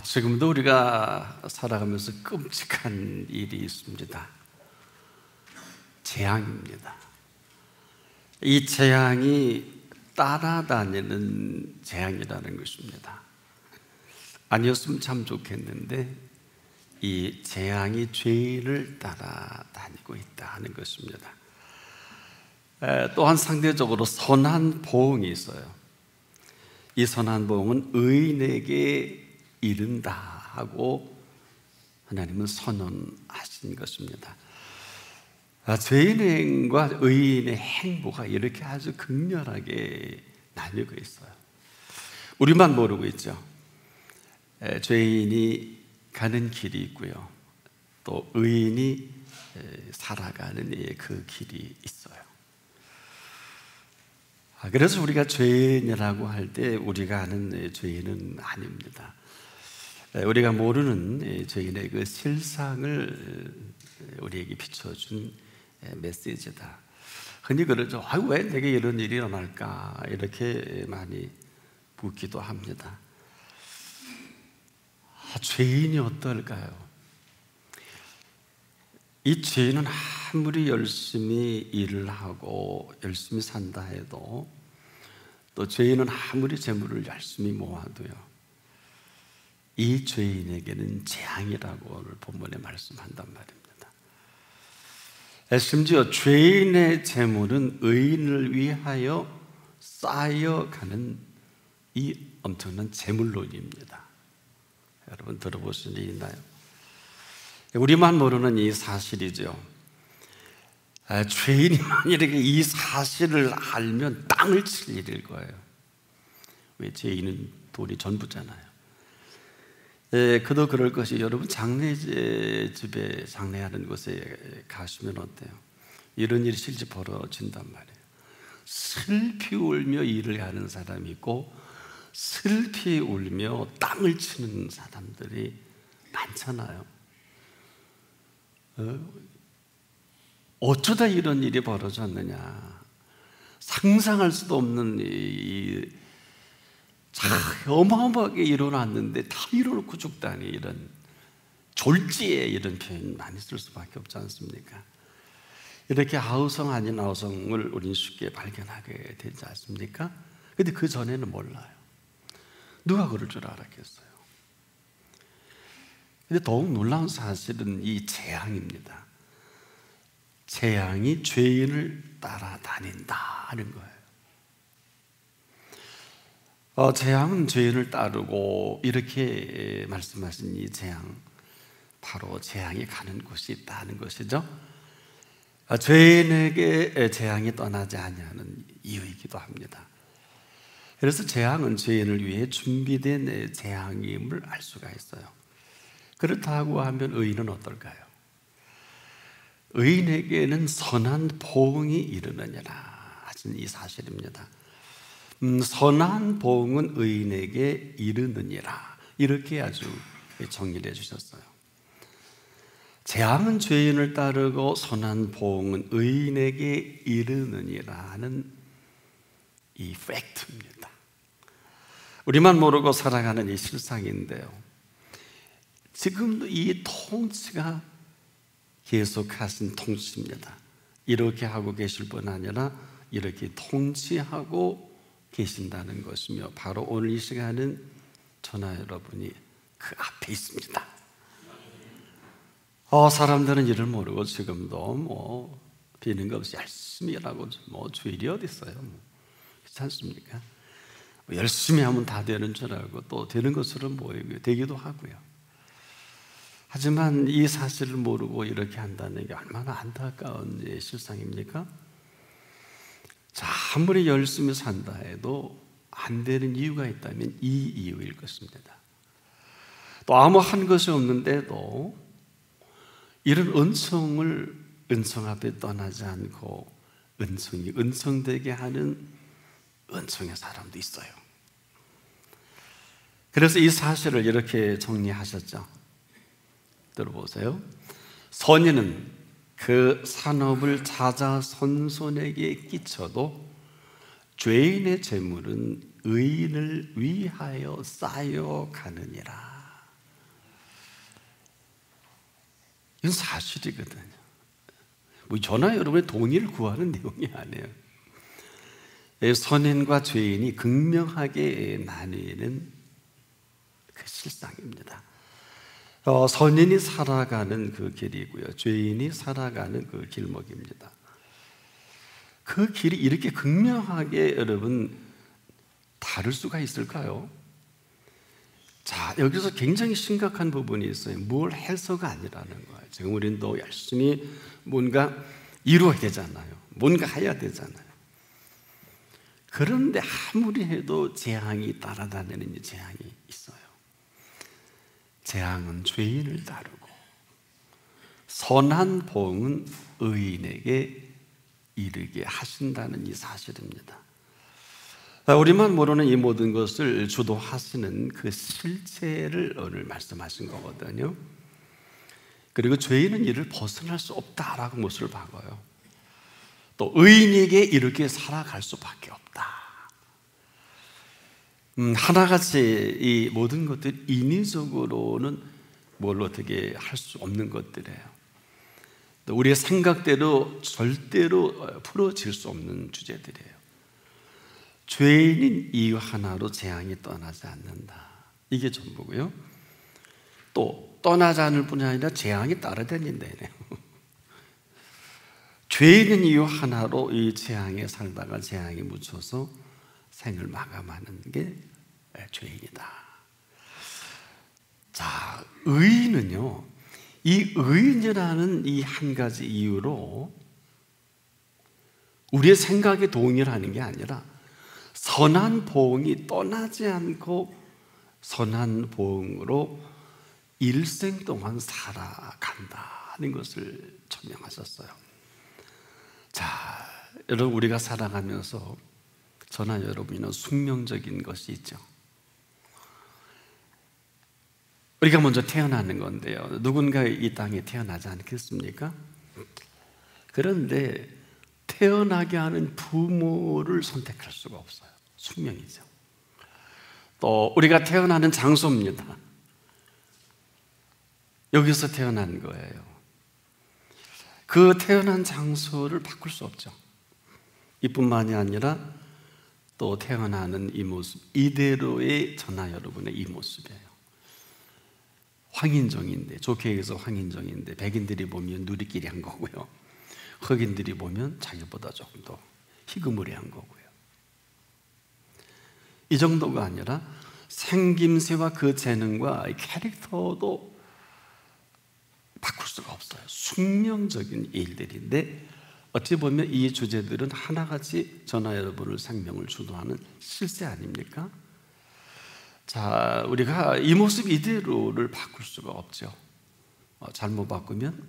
지금도 우리가 살아가면서 끔찍한 일이 있습니다. 재앙입니다. 이 재앙이 따라다니는 재앙이라는 것입니다. 아니었으면 참 좋겠는데 이 재앙이 죄인을 따라다니고 있다는 것입니다. 또한 상대적으로 선한 보응이 있어요. 이 선한 보응은 의인에게 이른다 하고 하나님은 선언하신 것입니다. 죄인의 행과 의인의 행보가 이렇게 아주 극렬하게 나뉘고 있어요. 우리만 모르고 있죠. 죄인이 가는 길이 있고요, 또 의인이 살아가는 그 길이 있어요. 그래서 우리가 죄인이라고 할 때 우리가 아는 죄인은 아닙니다. 우리가 모르는 죄인의 그 실상을 우리에게 비춰준 메시지다. 흔히 그러죠. 왜 내게 이런 일이 일어날까, 이렇게 많이 묻기도 합니다. 죄인이 어떨까요? 이 죄인은 아무리 열심히 일을 하고 열심히 산다 해도, 또 죄인은 아무리 재물을 열심히 모아도요, 이 죄인에게는 재앙이라고 본문에 말씀한단 말입니다. 심지어 죄인의 재물은 의인을 위하여 쌓여가는 이 엄청난 재물론입니다. 여러분 들어보신 일 있나요? 우리만 모르는 이 사실이죠. 죄인이 만약에 이 사실을 알면 땅을 칠 일일 거예요. 왜? 죄인은 돈이 전부잖아요. 그도 그럴 것이, 여러분 장례집에 장례하는 곳에 가시면 어때요? 이런 일이 실제 벌어진단 말이에요. 슬피 울며 일을 하는 사람이 있고 슬피 울며 땅을 치는 사람들이 많잖아요. 어쩌다 이런 일이 벌어졌느냐, 상상할 수도 없는 어마어마하게 일어났는데 다 일어놓고 죽다니, 이런 졸지에 이런 표현 많이 쓸 수밖에 없지 않습니까? 이렇게 아우성 아닌 아우성을 우리는 쉽게 발견하게 되지 않습니까? 근데 그 전에는 몰라요. 누가 그럴 줄 알았겠어요? 근데 더욱 놀라운 사실은 이 재앙입니다. 재앙이 죄인을 따라다닌다는 거예요. 재앙은 죄인을 따르고, 이렇게 말씀하신 이 재앙, 바로 재앙이 가는 곳이 있다는 것이죠. 죄인에게 재앙이 떠나지 아니하는 이유이기도 합니다. 그래서 재앙은 죄인을 위해 준비된 재앙임을 알 수가 있어요. 그렇다고 하면 의인은 어떨까요? 의인에게는 선한 보응이 이르느니라 하신 이 사실입니다. 선한 보응은 의인에게 이르느니라, 이렇게 아주 정리를 해주셨어요. 재앙은 죄인을 따르고 선한 보응은 의인에게 이르느니라는 이 팩트입니다. 우리만 모르고 살아가는 이 실상인데요, 지금도 이 통치가 계속하신 통치입니다. 이렇게 하고 계실 뿐 아니라 이렇게 통치하고 계신다는 것이며, 바로 오늘 이 시간은 저나 여러분이 그 앞에 있습니다. 사람들은 이를 모르고 지금도 비는 것 없이 열심히 일하고 주일이 어디 있어요? 그렇지 않습니까? 열심히 하면 다 되는 줄 알고 또 되는 것으로 되기도 하고요. 하지만 이 사실을 모르고 이렇게 한다는 게 얼마나 안타까운 실상입니까? 자, 아무리 열심히 산다 해도 안 되는 이유가 있다면 이 이유일 것입니다. 또 아무 한 것이 없는데도 이런 은총 앞에 떠나지 않고 은총이 은총되게 하는 은총의 사람도 있어요. 그래서 이 사실을 이렇게 정리하셨죠. 들어보세요. 선인은 그 산업을 찾아 선손에게 끼쳐도 죄인의 재물은 의인을 위하여 쌓여가느니라. 이건 사실이거든요. 뭐 저나 여러분의 동의를 구하는 내용이 아니에요. 선인과 죄인이 극명하게 나뉘는 그 실상입니다. 선인이 살아가는 그 길이고요, 죄인이 살아가는 그 길목입니다. 그 길이 이렇게 극명하게 여러분 다를 수가 있을까요? 자, 여기서 굉장히 심각한 부분이 있어요. 뭘 해서가 아니라는 거예요. 지금 우리는 또 열심히 뭔가 이루어야 되잖아요. 뭔가 해야 되잖아요. 그런데 아무리 해도 재앙이 따라다니는 재앙이 있어요. 재앙은 죄인을 다루고 선한 보응은 의인에게 이르게 하신다는 이 사실입니다. 우리만 모르는 이 모든 것을 주도하시는 그 실체를 오늘 말씀하신 거거든요. 그리고 죄인은 이를 벗어날 수 없다라고 못을 박아요. 또 의인에게 이렇게 살아갈 수밖에 없다. 하나같이 이 모든 것들 인위적으로는 뭘 어떻게 할 수 없는 것들이에요. 또 우리의 생각대로 절대로 풀어질 수 없는 주제들이에요. 죄인인 이유 하나로 재앙이 떠나지 않는다. 이게 전부고요. 또 떠나지 않을 뿐이 아니라 재앙이 따라다닌다네요. 죄인인 이유 하나로 이 재앙에 살다가 재앙이 묻혀서 생을 마감하는 게 죄인이다. 자, 의인은요, 이 의인이라는 이 한 가지 이유로 우리의 생각에 동의하는 게 아니라 선한 보응이 떠나지 않고 선한 보응으로 일생 동안 살아간다는 것을 천명하셨어요. 자, 여러분, 우리가 살아가면서 저나 여러분은 숙명적인 것이 있죠. 우리가 먼저 태어나는 건데요, 누군가 이 땅에 태어나지 않겠습니까? 그런데 태어나게 하는 부모를 선택할 수가 없어요. 숙명이죠. 또 우리가 태어나는 장소입니다. 여기서 태어난 거예요. 그 태어난 장소를 바꿀 수 없죠. 이뿐만이 아니라 또 태어나는 이 모습, 이대로의 저나 여러분의 이 모습이에요. 황인종인데, 좋게 얘기해서 황인종인데 백인들이 보면 누리끼리 한 거고요, 흑인들이 보면 자기보다 조금 더 희그무리한 거고요. 이 정도가 아니라 생김새와 그 재능과 캐릭터도 바꿀 수가 없어요. 숙명적인 일들인데 어찌 보면 이 주제들은 하나같이 저나 여러분을 생명을 주도하는 실세 아닙니까? 자, 우리가 이 모습 이대로를 바꿀 수가 없죠. 잘못 바꾸면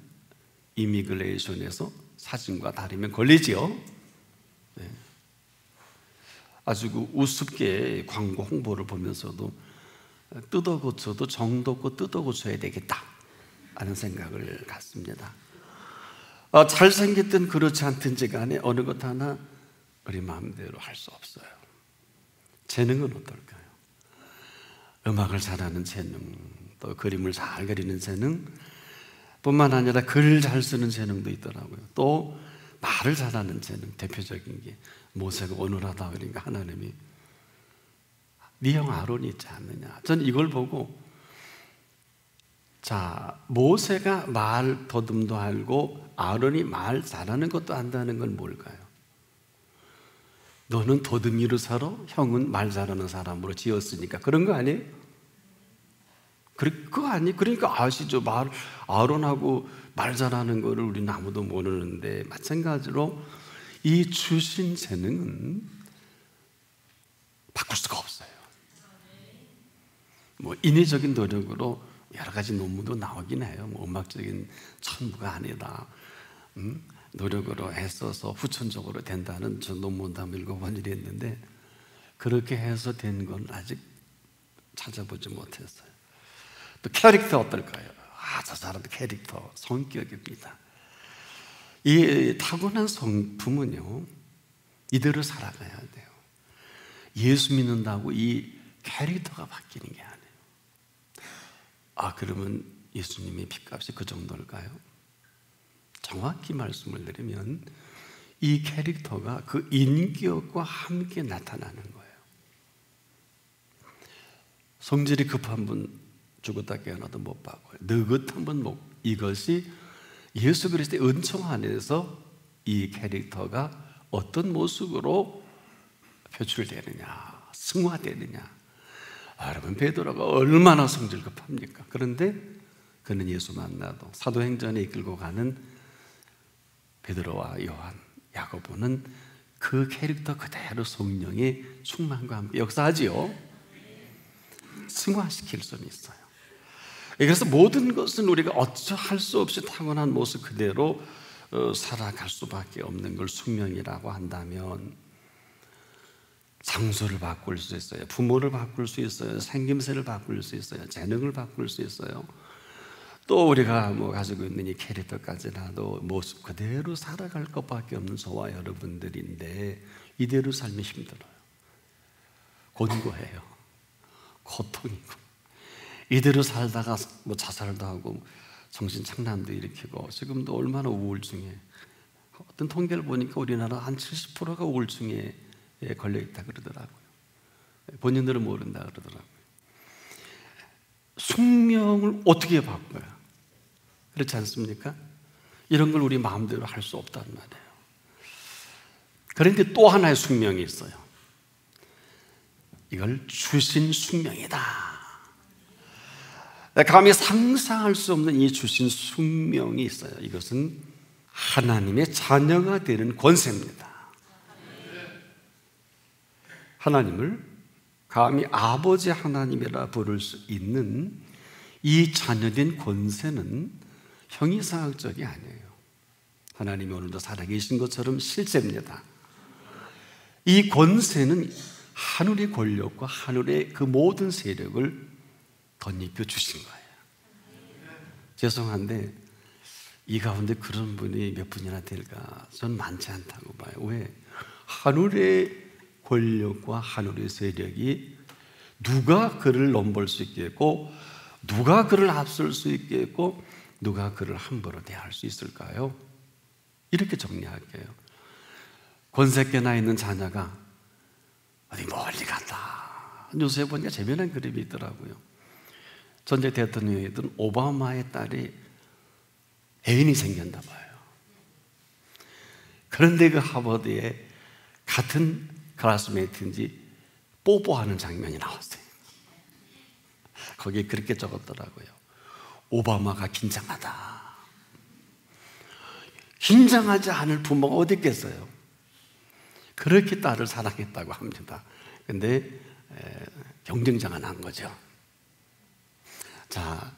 이미그레이션에서 사진과 다르면 걸리지요. 네. 아주 우습게 광고 홍보를 보면서도 뜯어 고쳐도 정도 없고 뜯어 고쳐야 되겠다 하는 생각을 갖습니다. 잘생겼든 그렇지 않든지 간에 어느 것 하나 우리 마음대로 할 수 없어요. 재능은 어떨까요? 음악을 잘하는 재능, 또 그림을 잘 그리는 재능 뿐만 아니라 글 잘 쓰는 재능도 있더라고요. 또 말을 잘하는 재능, 대표적인 게 모세가 온유하다 그러니까 하나님이 네 형 아론이 있지 않느냐. 저는 이걸 보고, 자, 모세가 말 더듬도 알고 아론이 말 잘하는 것도 안다는 건 뭘까요? 너는 더듬이로 살아? 형은 말 잘하는 사람으로 지었으니까 그런 거 아니에요? 그거 아니? 그러니까 아시죠? 아론하고 말 잘하는 거를 우리는 아무도 모르는데, 마찬가지로 이 주신 재능은 바꿀 수가 없어요. 뭐 인위적인 노력으로 여러 가지 논문도 나오긴 해요. 뭐 음악적인 천부가 아니다, 노력으로 애써서 후천적으로 된다는 저 논문도 한번 읽어본 일이 있는데, 그렇게 해서 된 건 아직 찾아보지 못했어요. 또 캐릭터 어떨까요? 저 사람의 캐릭터, 성격입니다. 이 타고난 성품은요, 이대로 살아가야 돼요. 예수 믿는다고 이 캐릭터가 바뀌는 게 아니에요. 그러면 예수님의 핏값이 그 정도일까요? 정확히 말씀을 드리면 이 캐릭터가 그 인격과 함께 나타나는 거예요. 성질이 급한 분 죽었다 깨어나도 못 받고요. 느긋한 분 못. 이것이 예수 그리스도의 은총 안에서 이 캐릭터가 어떤 모습으로 표출되느냐, 승화되느냐. 여러분, 베드로가 얼마나 성질 급합니까? 그런데 그는 예수 만나도 사도행전에 이끌고 가는 베드로와 요한, 야고보는 그 캐릭터 그대로 성령의 충만과 함께 역사하지요. 승화시킬 수는 있어요. 그래서 모든 것은 우리가 어찌할 수 없이 타고난 모습 그대로 살아갈 수밖에 없는 걸 숙명이라고 한다면, 장소를 바꿀 수 있어요. 부모를 바꿀 수 있어요. 생김새를 바꿀 수 있어요. 재능을 바꿀 수 있어요. 또 우리가 가지고 있는 이 캐릭터까지라도 모습 그대로 살아갈 것밖에 없는 저와 여러분들인데, 이대로 삶이 힘들어요. 곤고해요. 고통이고, 이대로 살다가 자살도 하고 정신 착란도 일으키고, 지금도 얼마나 우울증에, 어떤 통계를 보니까 우리나라 한 70%가 우울증에 걸려있다 그러더라고요. 본인들은 모른다 그러더라고요. 숙명을 어떻게 바꿔요? 그렇지 않습니까? 이런 걸 우리 마음대로 할 수 없단 말이에요. 그런데 또 하나의 숙명이 있어요. 이걸 주신 숙명이다. 감히 상상할 수 없는 이 주신 숙명이 있어요. 이것은 하나님의 자녀가 되는 권세입니다. 하나님을 감히 아버지 하나님이라 부를 수 있는 이 자녀된 권세는 형이상학적이 아니에요. 하나님이 오늘도 살아계신 것처럼 실제입니다. 이 권세는 하늘의 권력과 하늘의 그 모든 세력을 덧입혀 주신 거예요. 죄송한데 이 가운데 그런 분이 몇 분이나 될까? 전 많지 않다고 봐요. 왜? 하늘의 권력과 하늘의 세력이 누가 그를 넘볼 수 있겠고, 누가 그를 앞설 수 있겠고, 누가 그를 함부로 대할 수 있을까요? 이렇게 정리할게요. 권세께나 있는 자녀가 어디 멀리 갔다. 요새 보니까 재미난 그림이 있더라고요. 전직 대통령이던 오바마의 딸이 애인이 생겼나 봐요. 그런데 그 하버드에 같은 클래스메이트인지 뽀뽀하는 장면이 나왔어요. 거기에 그렇게 적었더라고요. 오바마가 긴장하다. 긴장하지 않을 부모가 어디 있겠어요? 그렇게 딸을 사랑했다고 합니다. 근데 경쟁자가 난 거죠. 자,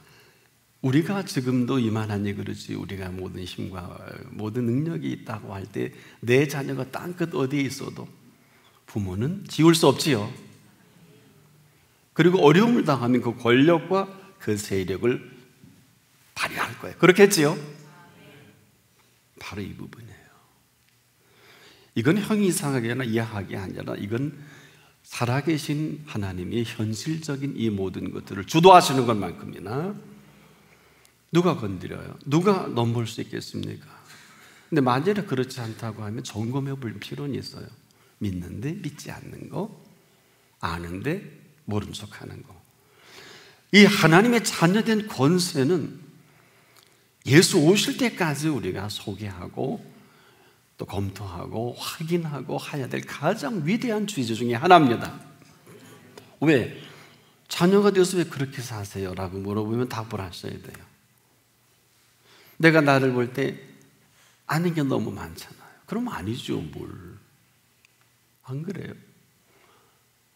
우리가 지금도 이만하니 그렇지, 우리가 모든 힘과 모든 능력이 있다고 할 때 내 자녀가 땅끝 어디에 있어도 부모는 지울 수 없지요. 그리고 어려움을 당하면 그 권력과 그 세력을 발휘할 거예요. 그렇겠지요? 바로 이 부분이에요. 이건 형이 이상하게나 이해하기 아니라 이건 살아계신 하나님이 현실적인 이 모든 것들을 주도하시는 것만큼이나 누가 건드려요? 누가 넘볼 수 있겠습니까? 근데 만약에 그렇지 않다고 하면 점검해 볼 필요는 있어요. 믿는데 믿지 않는 거, 아는데 모른 척하는 거. 이 하나님의 자녀된 권세는 예수 오실 때까지 우리가 소개하고 또 검토하고 확인하고 해야 될 가장 위대한 주제 중에 하나입니다. 왜? 자녀가 되어서 왜 그렇게 사세요? 라고 물어보면 답을 하셔야 돼요. 내가 나를 볼 때 아는 게 너무 많잖아요. 그럼 아니죠, 뭘. 안 그래요?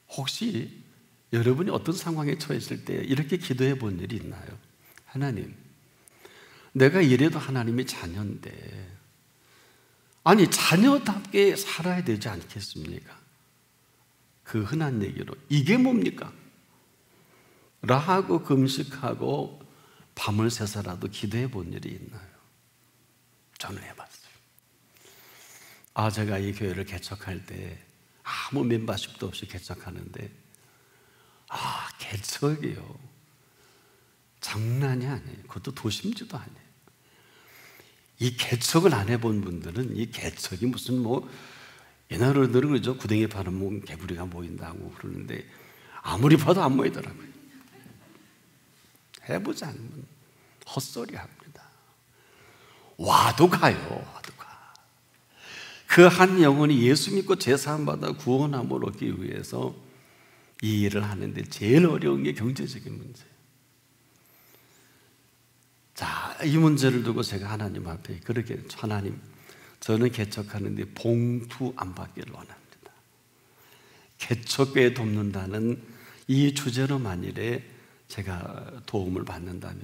혹시 여러분이 어떤 상황에 처했을 때 이렇게 기도해 본 일이 있나요? 하나님, 내가 이래도 하나님의 자녀인데, 아니 자녀답게 살아야 되지 않겠습니까? 그 흔한 얘기로 이게 뭡니까? 라하고 금식하고 밤을 새서라도 기도해 본 일이 있나요? 저는 해봤어요. 제가 이 교회를 개척할 때 아무 멤버십도 없이 개척하는데 개척이요. 장난이 아니에요. 그것도 도심지도 아니에요. 이 개척을 안 해본 분들은 이 개척이 무슨 뭐 옛날 어른들은 그러죠. 구덩이에 파는 개구리가 모인다고 그러는데 아무리 봐도 안 모이더라고요. 해보지 않으면 헛소리 합니다. 와도 가요. 와도 가. 그 한 영혼이 예수 믿고 제사함받아 구원함을 얻기 위해서 이 일을 하는데 제일 어려운 게 경제적인 문제예요. 자, 이 문제를 두고 제가 하나님 앞에 그렇게, 하나님, 저는 개척하는데 봉투 안 받기를 원합니다. 개척교회 돕는다는 이 주제로 만일에 제가 도움을 받는다면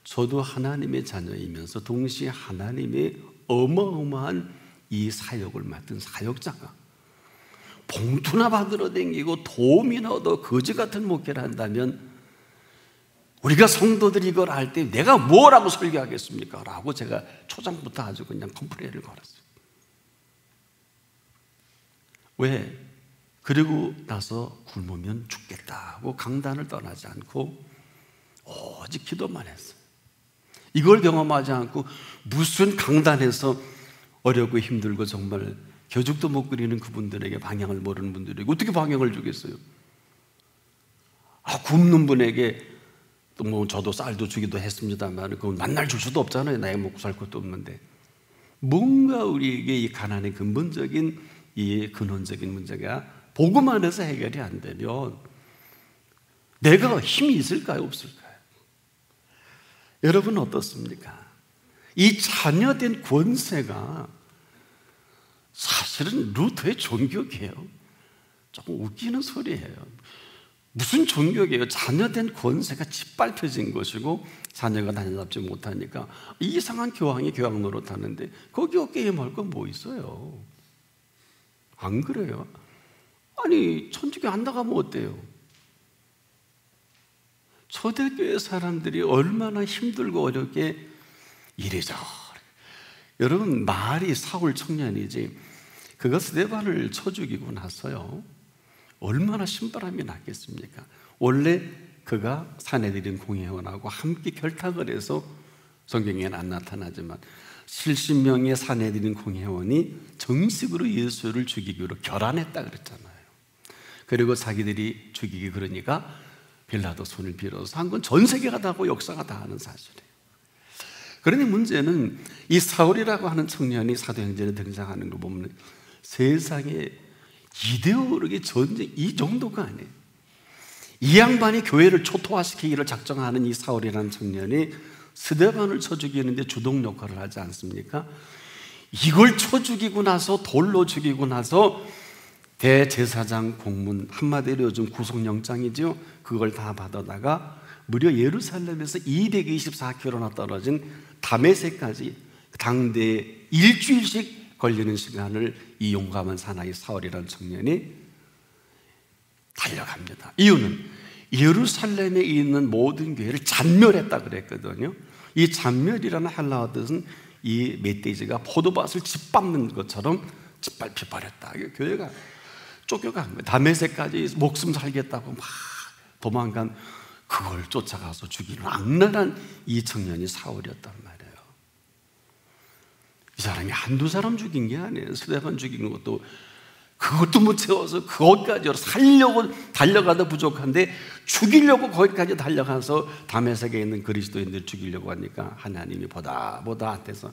저도 하나님의 자녀이면서 동시에 하나님의 어마어마한 이 사역을 맡은 사역자가 봉투나 받으러 다니고 도움이나 얻어 거지 같은 목회를 한다면 우리가 성도들이 이걸 할 때 내가 뭐라고 설교하겠습니까? 라고 제가 초장부터 아주 그냥 컴플레인을 걸었어요. 왜? 그리고 나서 굶으면 죽겠다고 강단을 떠나지 않고 오직 기도만 했어요. 이걸 경험하지 않고 무슨 강단에서 어렵고 힘들고 정말 겨죽도 못 그리는 그분들에게 방향을 모르는 분들에게 어떻게 방향을 주겠어요? 굶는 분에게 또 뭐 저도 쌀도 주기도 했습니다만 그건 만날 줄 수도 없잖아요. 나이 먹고 살 것도 없는데 뭔가 우리에게 이 가난의 근본적인 이 근원적인 문제가 복음 안에서 해결이 안 되면 내가 힘이 있을까요? 없을까요? 여러분 어떻습니까? 이 자녀된 권세가 사실은 루터의 종교개요. 조금 웃기는 소리예요. 무슨 종교개요? 자녀된 권세가 짓밟혀진 것이고 자녀가 다녀잡지 못하니까 이상한 교황이 교황 노릇하는데 거기 게임할 건 뭐 있어요? 안 그래요? 아니 천주교 안 나가면 어때요? 초대교회 사람들이 얼마나 힘들고 어렵게 이래저래. 여러분 말이 사울 청년이지 그가 스데반을 쳐 죽이고 나서요 얼마나 신바람이 났겠습니까? 원래 그가 사내들인 공회원하고 함께 결탁을 해서 성경에는 안 나타나지만 70명의 사내들인 공회원이 정식으로 예수를 죽이기로 결안했다 그랬잖아요. 그리고 자기들이 죽이기 그러니까 빌라도 손을 빌어서 한 건 전 세계가 다 하고 역사가 다 아는 사실이에요. 그런데 문제는 이 사울이라고 하는 청년이 사도행전에 등장하는 거 보면 세상에 이데올로기 전쟁 이 정도가 아니에요. 이 양반이 교회를 초토화시키기를 작정하는 이 사울이라는 청년이 스데반을 쳐 죽이는데 주동 역할을 하지 않습니까? 이걸 쳐 죽이고 나서 돌로 죽이고 나서 대제사장 공문, 한마디로 요즘 구속영장이죠. 그걸 다 받아다가 무려 예루살렘에서 224km나 떨어진 다메섹까지 당대에 일주일씩 걸리는 시간을 이 용감한 사나이 사울이라는 청년이 달려갑니다. 이유는 예루살렘에 있는 모든 교회를 잔멸했다 그랬거든요. 이 잔멸이라는 헬라어 뜻은 이 멧돼지가 포도밭을 짓밟는 것처럼 짓밟혀 버렸다. 교회가 쫓겨간 거예요. 다메섹까지 목숨 살겠다고 막 도망간 그걸 쫓아가서 죽이는 악랄한 이 청년이 사울이었단 말이에요. 이 사람이 한두 사람 죽인 게 아니에요. 스데반 죽인 것도 그것도 못 채워서 거기까지 살려고 달려가도 부족한데 죽이려고 거기까지 달려가서 다메섹에 있는 그리스도인들 죽이려고 하니까 하나님이 보다 안 돼서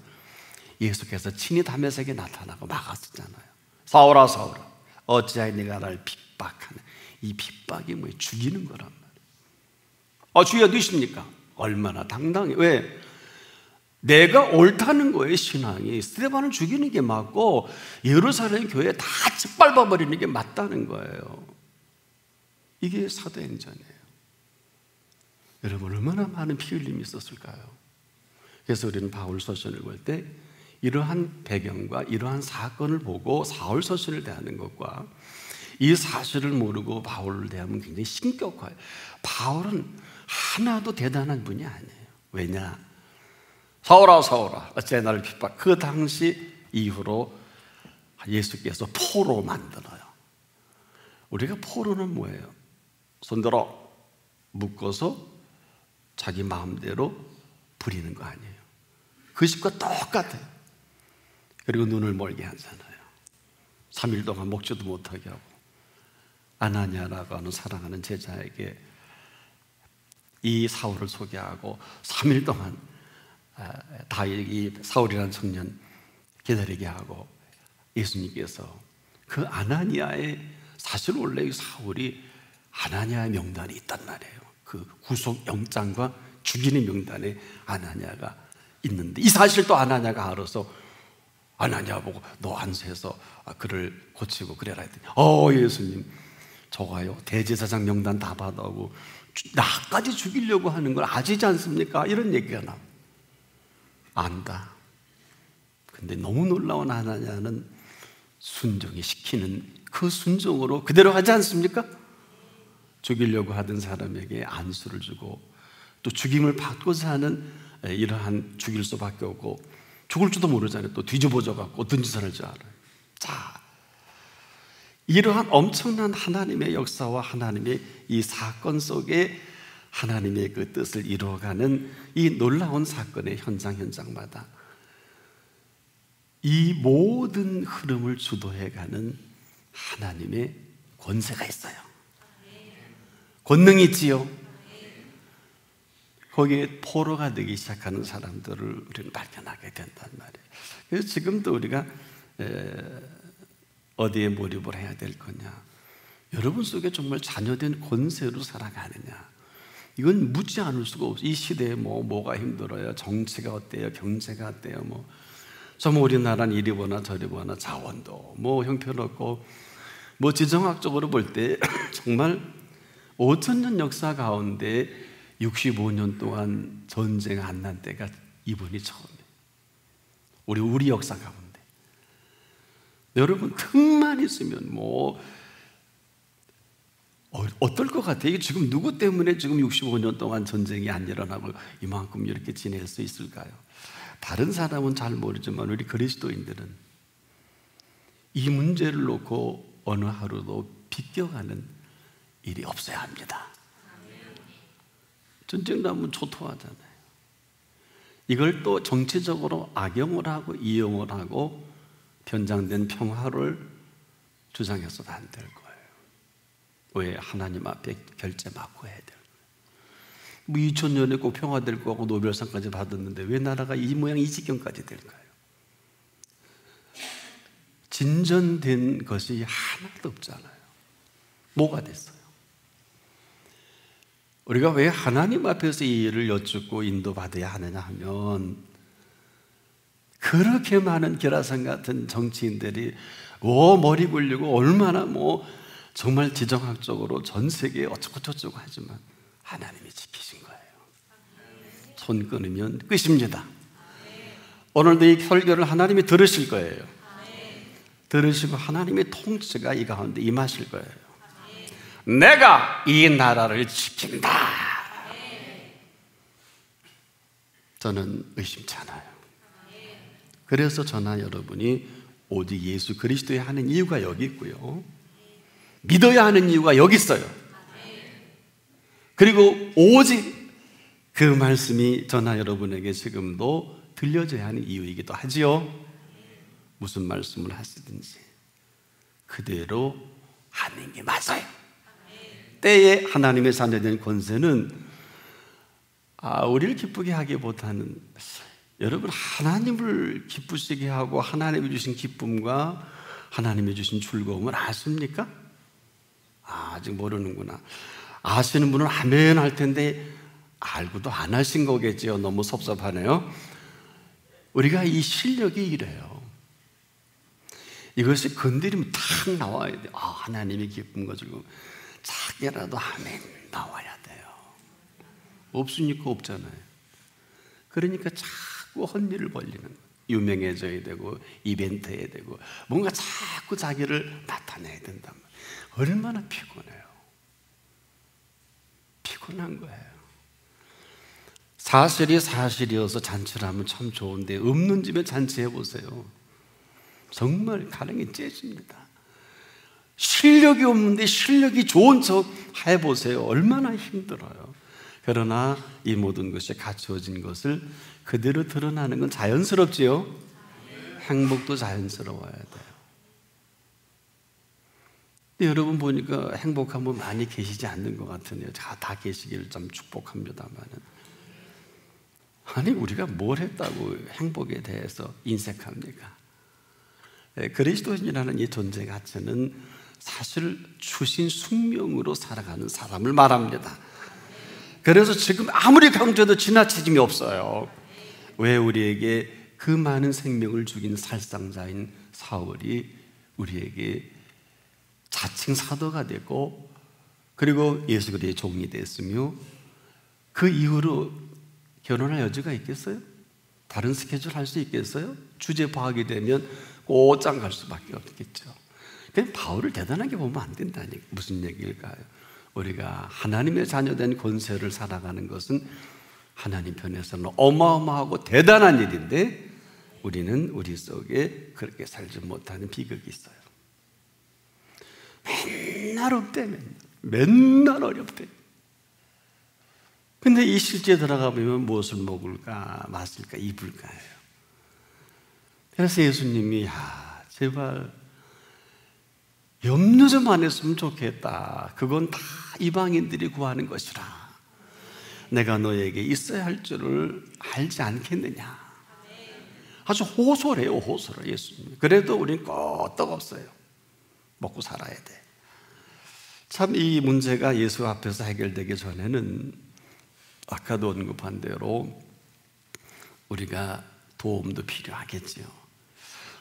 예수께서 친히 다메섹에 나타나고 막았었잖아요. 사울아 사울아 어찌하여 네가 나를 핍박하냐. 이 핍박이 뭐예요? 죽이는 거란 말이에요. 주여 어디십니까? 얼마나 당당해. 왜? 내가 옳다는 거예요. 신앙이 스데반을 죽이는 게 맞고 예루살렘 교회에 다 짓밟아버리는 게 맞다는 거예요. 이게 사도행전이에요. 여러분 얼마나 많은 피 흘림이 있었을까요? 그래서 우리는 바울 서신을 볼 때 이러한 배경과 이러한 사건을 보고 사울 서신을 대하는 것과 이 사실을 모르고 바울을 대하면 굉장히 신격화해요. 바울은 하나도 대단한 분이 아니에요. 왜냐? 사울아 사울아 어찌 나를 핍박. 그 당시 이후로 예수께서 포로 만들어요. 우리가 포로는 뭐예요? 손들어 묶어서 자기 마음대로 부리는 거 아니에요. 그 집과 똑같아요. 그리고 눈을 멀게 하잖아요. 3일 동안 먹지도 못하게 하고, 아나니아라고 하는 사랑하는 제자에게 이 사울을 소개하고 3일 동안 이 사울이라는 청년 기다리게 하고, 예수님께서 그 아나니아의, 사실 원래 사울이 아나니아의 명단이 있단 말이에요. 그 구속 영장과 죽이는 명단에 아나니아가 있는데, 이 사실도 아나니아가 알아서 아나니아 보고 너 안수해서 그를 고치고 그래라 했더니, 예수님, 저가요 대제사장 명단 다 받아오고 나까지 죽이려고 하는 걸 아시지 않습니까? 이런 얘기가 나옵니다. 안다. 근데 너무 놀라운 아나니아는 순종이 시키는 그 순종으로 그대로 하지 않습니까? 죽이려고 하던 사람에게 안수를 주고, 또 죽임을 받고자 하는 이러한 죽일 수밖에 없고, 죽을 줄도 모르잖아요. 또 뒤집어져 갖고 어떤 짓을 할 줄 알아요. 자, 이러한 엄청난 하나님의 역사와 하나님의 이 사건 속에 하나님의 그 뜻을 이루어가는 이 놀라운 사건의 현장마다 이 모든 흐름을 주도해가는 하나님의 권세가 있어요. 권능이 있지요. 거기에 포로가 되기 시작하는 사람들을 우리는 발견하게 된단 말이에요. 그래서 지금도 우리가 어디에 몰입을 해야 될 거냐, 여러분 속에 정말 자녀된 권세로 살아가느냐, 이건 묻지 않을 수가 없어요. 이 시대에 뭐가 힘들어요, 정치가 어때요, 경제가 어때요, 정말 우리나라는 이리 보나 저리 보나 자원도 형편없고, 지정학적으로 볼 때 정말 5,000년 역사 가운데 65년 동안 전쟁 안 난 때가 이번이 처음이에요. 우리 역사 가운데. 여러분, 틈만 있으면 어떨 것 같아요? 이게 지금 누구 때문에 지금 65년 동안 전쟁이 안 일어나고 이만큼 이렇게 지낼 수 있을까요? 다른 사람은 잘 모르지만 우리 그리스도인들은 이 문제를 놓고 어느 하루도 비껴가는 일이 없어야 합니다. 전쟁 나면 초토화잖아요. 이걸 또 정치적으로 악용을 하고 이용을 하고 변장된 평화를 주장해서도 안 될 거예요. 왜? 하나님 앞에 결제 맞고 해야 돼요. 2000년에 꼭 평화될 거고 노벨상까지 받았는데 왜 나라가 이 모양 이 지경까지 될까요? 진전된 것이 하나도 없잖아요. 뭐가 됐어요? 우리가 왜 하나님 앞에서 이 일을 여쭙고 인도받아야 하느냐 하면, 그렇게 많은 기라상 같은 정치인들이 머리 굴리고 얼마나 정말 지정학적으로 전 세계에 어쩌고 저쩌고 하지만 하나님이 지키신 거예요. 손 끊으면 끝입니다. 오늘도 이 설교를 하나님이 들으실 거예요. 들으시고 하나님의 통치가 이 가운데 임하실 거예요. 내가 이 나라를 지킨다. 저는 의심치 않아요. 그래서 저나 여러분이 오직 예수 그리스도에 하는 이유가 여기 있고요, 믿어야 하는 이유가 여기 있어요. 그리고 오직 그 말씀이 저나 여러분에게 지금도 들려져야 하는 이유이기도 하지요. 무슨 말씀을 하시든지 그대로 하는 게 맞아요. 때에 하나님의 자녀된 권세는 우리를 기쁘게 하기보다는 여러분 하나님을 기쁘시게 하고 하나님이 주신 기쁨과 하나님이 주신 즐거움을 아십니까? 아직 모르는구나. 아시는 분은 아멘 할 텐데 알고도 안 하신 거겠죠. 너무 섭섭하네요. 우리가 이 실력이 이래요. 이것이 건드리면 탁 나와야 돼요. 하나님의 기쁨과 즐거움. 작게라도 아멘 나와야 돼요. 없으니까 없잖아요. 그러니까 자꾸 헛일을 벌리는 거예요. 유명해져야 되고 이벤트 해야 되고 뭔가 자꾸 자기를 나타내야 된단 말이에요. 얼마나 피곤해요. 피곤한 거예요. 사실이 사실이어서 잔치를 하면 참 좋은데 없는 집에 잔치해 보세요. 정말 가랑이 째집니다. 실력이 없는데 실력이 좋은 척 해보세요. 얼마나 힘들어요. 그러나 이 모든 것이 갖추어진 것을 그대로 드러나는 건 자연스럽지요. 행복도 자연스러워야 돼요. 근데 여러분 보니까 행복한 분 많이 계시지 않는 것 같으네요. 다 계시기를 좀 축복합니다만은. 아니, 우리가 뭘 했다고 행복에 대해서 인색합니까? 그리스도인이라는 이 존재 가치는 사실 주신 숙명으로 살아가는 사람을 말합니다. 그래서 지금 아무리 강조해도 지나치짐이 없어요. 왜? 우리에게 그 많은 생명을 죽인 살상자인 사울이 우리에게 자칭 사도가 되고, 그리고 예수 그리스도의 종이 됐으며, 그 이후로 결혼할 여지가 있겠어요? 다른 스케줄 할 수 있겠어요? 주제 파악이 되면 곧장 갈 수밖에 없겠죠. 그냥 바울을 대단하게 보면 안 된다니. 무슨 얘기일까요? 우리가 하나님의 자녀된 권세를 살아가는 것은 하나님 편에서는 어마어마하고 대단한 일인데, 우리는 우리 속에 그렇게 살지 못하는 비극이 있어요. 맨날 없대, 맨날 어렵대. 근데 이 실제에 들어가 보면 무엇을 먹을까, 마실까, 입을까요? 그래서 예수님이 제발 염려 좀 안 했으면 좋겠다. 그건 다 이방인들이 구하는 것이라. 내가 너에게 있어야 할 줄을 알지 않겠느냐. 아주 호소를 해요, 호소를. 예수님. 그래도 우린 끄떡없어요. 먹고 살아야 돼. 참 이 문제가 예수 앞에서 해결되기 전에는 아까도 언급한 대로 우리가 도움도 필요하겠지요.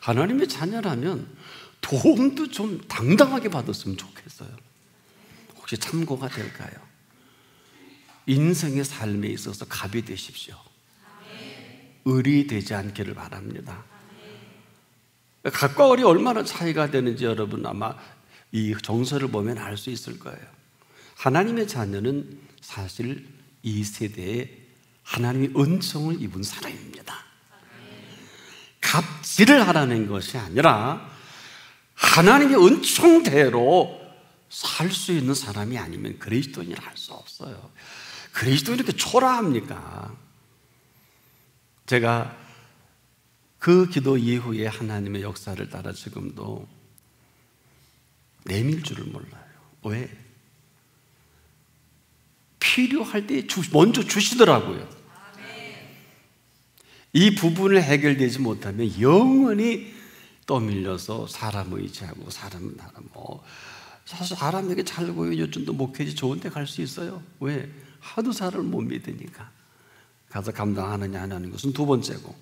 하나님의 자녀라면 도움도 좀 당당하게 받았으면 좋겠어요. 혹시 참고가 될까요? 인생의 삶에 있어서 갑이 되십시오. 을이 되지 않기를 바랍니다. 갑과 을이 얼마나 차이가 되는지 여러분 아마 이 정서를 보면 알 수 있을 거예요. 하나님의 자녀는 사실 이 세대에 하나님의 은총을 입은 사람입니다. 갑질을 하라는 것이 아니라 하나님의 은총대로 살 수 있는 사람이 아니면 그리스도인이라 할 수 없어요. 그리스도인이 이렇게 초라합니까? 제가 그 기도 이후에 하나님의 역사를 따라 지금도 내밀 줄을 몰라요. 왜? 필요할 때 먼저 주시더라고요. 이 부분을 해결되지 못하면 영원히 떠밀려서 사람 의지하고 사람 사실 사람에게 잘 보여줬던도 목회지 좋은 데 갈 수 있어요. 왜? 하도 사람을 못 믿으니까. 가서 감당하느냐 안 하는 것은 두 번째고,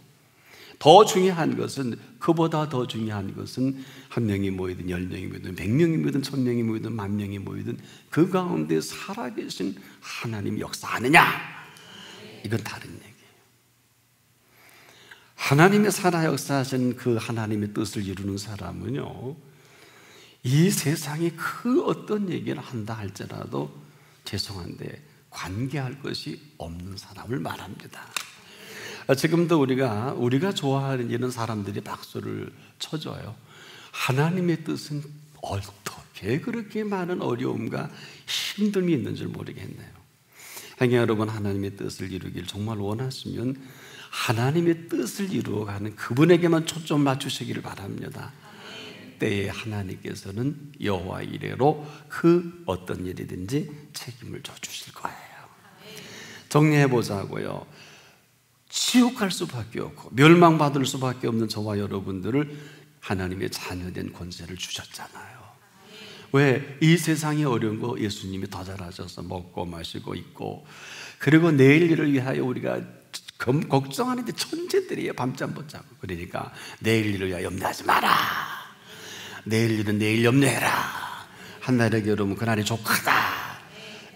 더 중요한 것은, 그보다 더 중요한 것은 한 명이 모이든 10명이 모이든 100명이 모이든 1000명이 모이든 10,000명이 모이든 그 가운데 살아계신 하나님이 역사하느냐, 이건 다른 얘기예요. 하나님의 살아 역사하신 그 하나님의 뜻을 이루는 사람은요, 이 세상에 그 어떤 얘기를 한다 할지라도 죄송한데 관계할 것이 없는 사람을 말합니다. 지금도 우리가 좋아하는 이런 사람들이 박수를 쳐줘요. 하나님의 뜻은 어떻게 그렇게 많은 어려움과 힘듦이 있는 줄 모르겠네요. 행여 여러분 하나님의 뜻을 이루길 정말 원하시면 하나님의 뜻을 이루어가는 그분에게만 초점 맞추시기를 바랍니다. 때에 하나님께서는 여호와 이레로 그 어떤 일이든지 책임을 져주실 거예요. 정리해보자고요. 지옥 갈 수밖에 없고 멸망받을 수밖에 없는 저와 여러분들을 하나님의 자녀된 권세를 주셨잖아요. 왜? 이 세상이 어려운 거 예수님이 더 잘하셔서 먹고 마시고 있고, 그리고 내일 일을 위하여 우리가 걱정하는데 천재들이에요. 밤잠 못 자고. 그러니까 내일 일을 위하여 염려하지 마라. 내일 일은 내일 염려해라. 한날에게 여러분 그날이 족하다.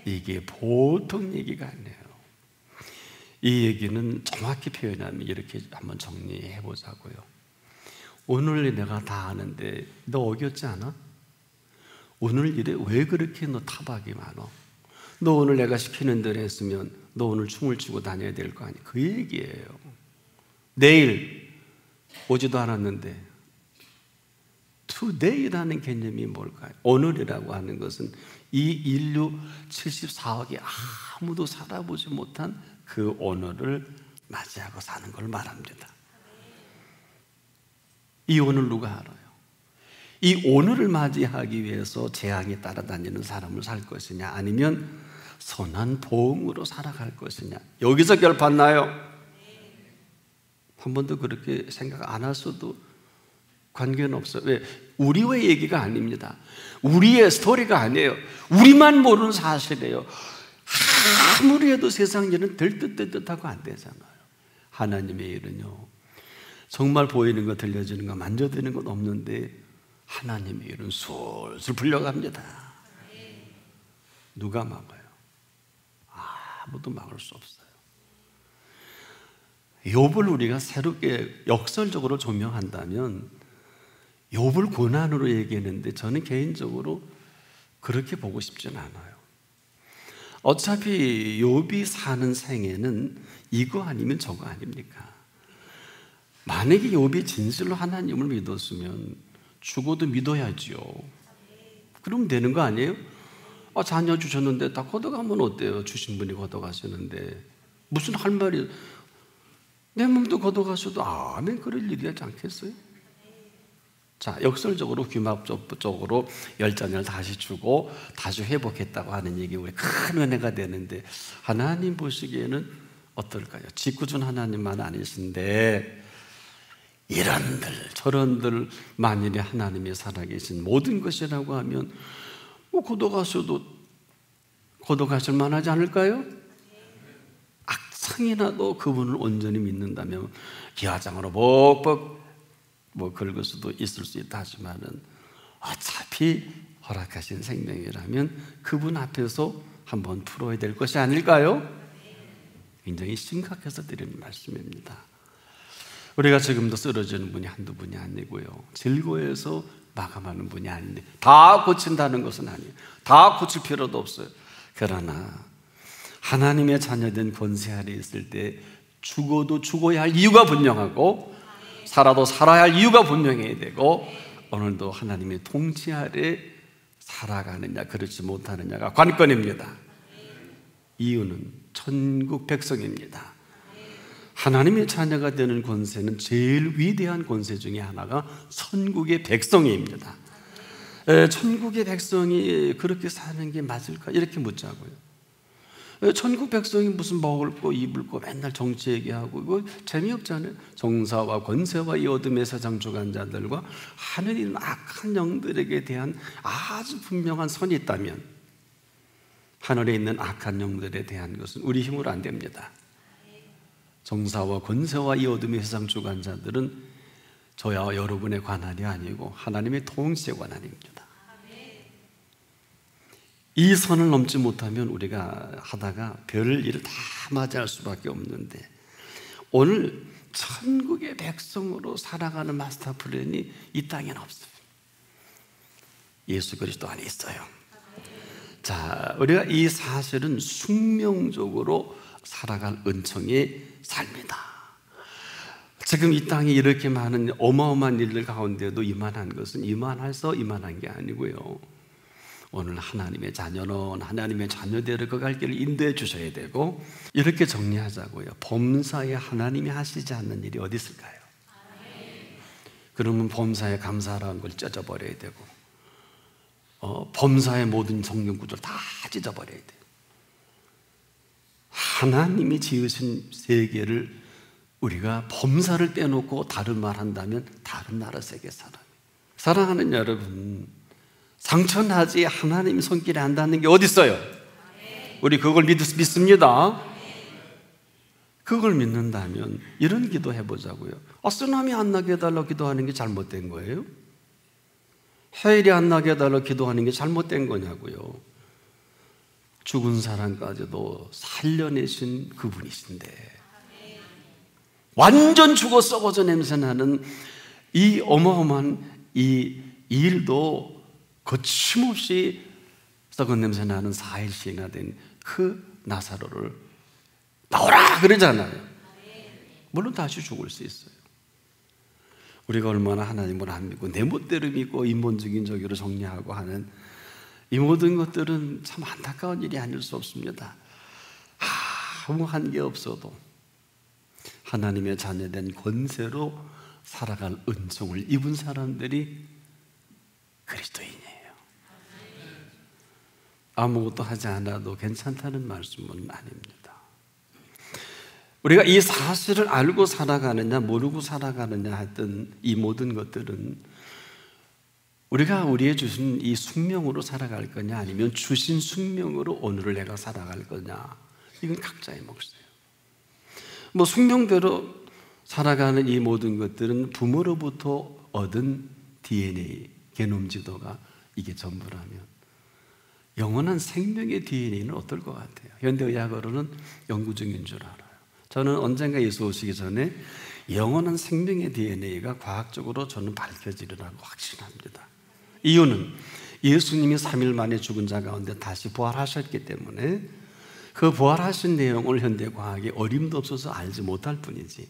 이게 보통 얘기가 아니에요. 이 얘기는 정확히 표현하면 이렇게 한번 정리해 보자고요. 오늘 내가 다 아는데 너 어겼지 않아? 오늘 일에 왜 그렇게 너 타박이 많어? 너 오늘 내가 시키는 대로 했으면 너 오늘 춤을 추고 다녀야 될 거 아니야. 그 얘기예요. 내일 오지도 않았는데, today라는 개념이 뭘까요? 오늘이라고 하는 것은 이 인류 74억이 아무도 살아보지 못한 그 오늘을 맞이하고 사는 걸 말합니다. 이 오늘 누가 알아요? 이 오늘을 맞이하기 위해서 재앙에 따라다니는 사람을 살 것이냐, 아니면 선한 보응으로 살아갈 것이냐, 여기서 결판나요. 한 번도 그렇게 생각 안 하셔도 관계는 없어요. 왜? 우리의 얘기가 아닙니다. 우리의 스토리가 아니에요. 우리만 모르는 사실이에요. 아무리 해도 세상 일은 될 듯 될 듯하고 안 되잖아요. 하나님의 일은요, 정말 보이는 거, 들려지는 거, 만져드는 건 없는데 하나님의 일은 술술 풀려갑니다. 누가 막아요? 아무도 막을 수 없어요. 욥을 우리가 새롭게 역설적으로 조명한다면 욥을 고난으로 얘기했는데 저는 개인적으로 그렇게 보고 싶진 않아요. 어차피 욥이 사는 생애는 이거 아니면 저거 아닙니까? 만약에 욥이 진실로 하나님을 믿었으면 죽어도 믿어야지요. 그럼 되는 거 아니에요? 자녀 주셨는데 다 걷어가면 어때요? 주신 분이 걷어가시는데 무슨 할 말이, 내 몸도 걷어가셔도 아멘 그럴 일이 하지 않겠어요? 자, 역설적으로 귀막적으로 열자녀를 다시 주고 다시 회복했다고 하는 얘기, 우리 큰 은혜가 되는데 하나님 보시기에는 어떨까요? 짓궂은 하나님만 아니신데 이런들 저런들 만일에 하나님이 살아계신 모든 것이라고 하면 걷어가셔도 걷어가실 만하지 않을까요? 악성이라도 그분을 온전히 믿는다면 기와장으로 벅벅 긁을 수도 있을 수 있다 하지만은 어차피 허락하신 생명이라면 그분 앞에서 한번 풀어야 될 것이 아닐까요? 굉장히 심각해서 드리는 말씀입니다. 우리가 지금도 쓰러지는 분이 한두 분이 아니고요, 즐거워해서 마감하는 분이 아닌데 다 고친다는 것은 아니에요. 다 고칠 필요도 없어요. 그러나 하나님의 자녀된 권세 아래 있을 때 죽어도 죽어야 할 이유가 분명하고 살아도 살아야 할 이유가 분명해야 되고, 오늘도 하나님의 통치 아래 살아가느냐 그렇지 못하느냐가 관건입니다. 이유는 천국 백성입니다. 하나님의 자녀가 되는 권세는 제일 위대한 권세 중에 하나가 천국의 백성입니다. 천국의 백성이 그렇게 사는 게 맞을까? 이렇게 묻자고요. 천국 백성이 무슨 먹을 거 입을 거 맨날 정치 얘기하고 이거 재미없잖아요. 정사와 권세와 이 어둠의 세상 주관자들과 하늘에 있는 악한 영들에게 대한 아주 분명한 선이 있다면 하늘에 있는 악한 영들에 대한 것은 우리 힘으로 안 됩니다. 정사와 권세와 이 어둠의 세상 주관자들은 저와 여러분의 관할이 아니고 하나님의 통치의 관할입니다. 이 선을 넘지 못하면 우리가 하다가 별 일을 다 맞이할 수밖에 없는데, 오늘 천국의 백성으로 살아가는 마스터 플랜이 이 땅에는 없어요. 예수 그리스도 안에 있어요. 자, 우리가 이 사실은 숙명적으로 살아갈 은총의 삶이다. 지금 이 땅에 이렇게 많은 어마어마한 일들 가운데도 이만한 것은 이만해서 이만한 게 아니고요, 오늘 하나님의 자녀는 하나님의 자녀대로 그 갈 길을 인도해 주셔야 되고, 이렇게 정리하자고요. 범사에 하나님이 하시지 않는 일이 어디 있을까요? 그러면 범사에 감사라는 걸 찢어버려야 되고, 범사의 모든 성경 구조를 다 찢어버려야 돼요. 하나님이 지으신 세계를 우리가 범사를 떼놓고 다른 말 한다면 다른 나라 세계 사람. 사랑하는 여러분, 상처나지 하나님이 손길에 안닿는 게 어디 있어요? 우리 그걸 믿습니다. 그걸 믿는다면 이런 기도 해보자고요. 쓰나미 안 나게 해달라고 기도하는 게 잘못된 거예요? 해일이 안 나게 해달라고 기도하는 게 잘못된 거냐고요. 죽은 사람까지도 살려내신 그분이신데, 완전 죽어 썩어져 냄새나는 이 어마어마한 이 일도 거침없이 썩은 냄새 나는 4일씩이나 된 그 나사로를 나오라 그러잖아요. 물론 다시 죽을 수 있어요. 우리가 얼마나 하나님을 안 믿고 내 멋대로 믿고 인본적인 저기로 정리하고 하는 이 모든 것들은 참 안타까운 일이 아닐 수 없습니다. 아무 한계 없어도 하나님의 자녀된 권세로 살아갈 은총을 입은 사람들이 그리스도인이에요. 아무것도 하지 않아도 괜찮다는 말씀은 아닙니다. 우리가 이 사실을 알고 살아가느냐 모르고 살아가느냐 했던 이 모든 것들은 우리가 우리의 주신 이 숙명으로 살아갈 거냐 아니면 주신 숙명으로 오늘을 내가 살아갈 거냐, 이건 각자의 몫이에요. 뭐 숙명대로 살아가는 이 모든 것들은 부모로부터 얻은 DNA, 게놈 지도가 이게 전부라면 영원한 생명의 DNA는 어떨 것 같아요? 현대의학으로는 연구 중인 줄 알아요. 저는 언젠가 예수 오시기 전에 영원한 생명의 DNA가 과학적으로 저는 밝혀지리라고 확신합니다. 이유는 예수님이 3일 만에 죽은 자 가운데 다시 부활하셨기 때문에 그 부활하신 내용을 현대 과학이 어림도 없어서 알지 못할 뿐이지